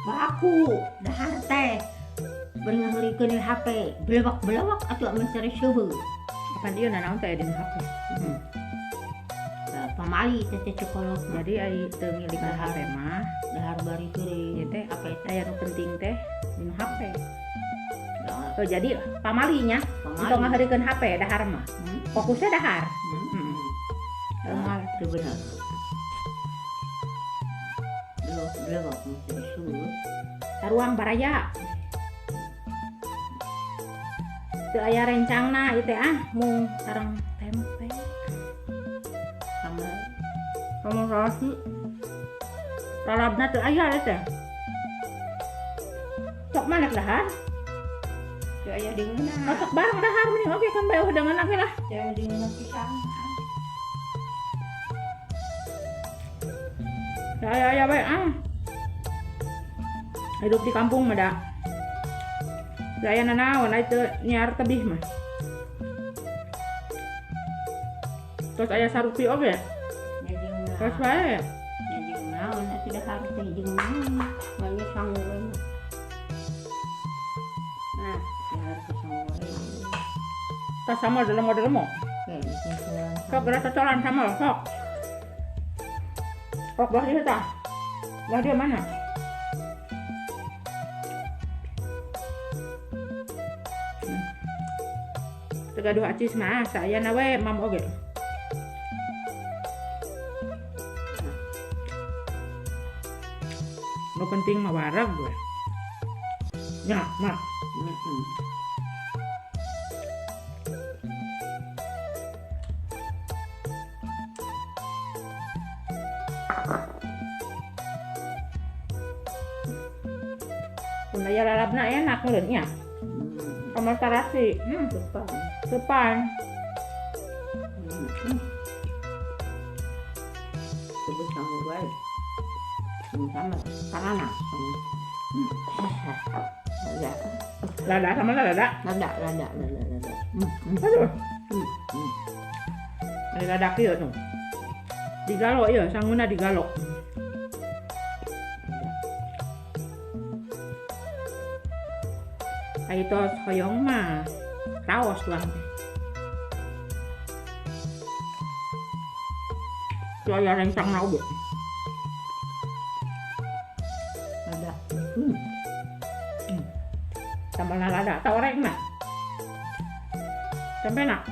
baku dahar teh berenang likeun HP belewak atuh mencari suhu. Apa dia naon teh di HP? Pamali teh cokolot. Jadi ai teu milik HP mah Dahar bari teuing. ieu teh HP teh aya nu penting teh di HP. dah. Oh jadi pamalinya untuk ngaharikeun HP dahar mah. Fokusnya dahar. Mal teu bener. Belewak mencari suhu. Taruang baraya. Teu aya rencangna ieu teh mung sareng tempe. Sama Kamu rasi. Lalabna teu aya ieu teh. Sok manek dahar. teu aya di mana. Masak bareng dahar mending oke kan bae dengan laki lah. Teu di mana pisang. Ya bae hidup di kampung mah da. Saya nanaon ai teu nyiar tebih mah. Terus aya sarupi oge. Terus bae. Jeung naon atuh dahar teh jeung naon. Manya sanggeueun. Nah, dahar teh sanggeueun. Tas sama dalam model-mo. Sok gerak cocolan sama lo, sok. Sok belah dia tah. Belah dia mana? Tegaduh acis mah saya nawe mam oge. Nu penting mah wareg gue. Ya, nah. Punaya lalapna enak ngeureunnya. Kamar tarasi. Depan. Sebut kamu baik. Sama karena Lada sama lada. lada. Aduh. Ada lada kieu tuh. Digalo ieu sangguna digalo. Ai tos hoyong mah raos lang teh. Saya rencang na oge. Lada. Tambah lada, tahu orek mah. Sampai nak.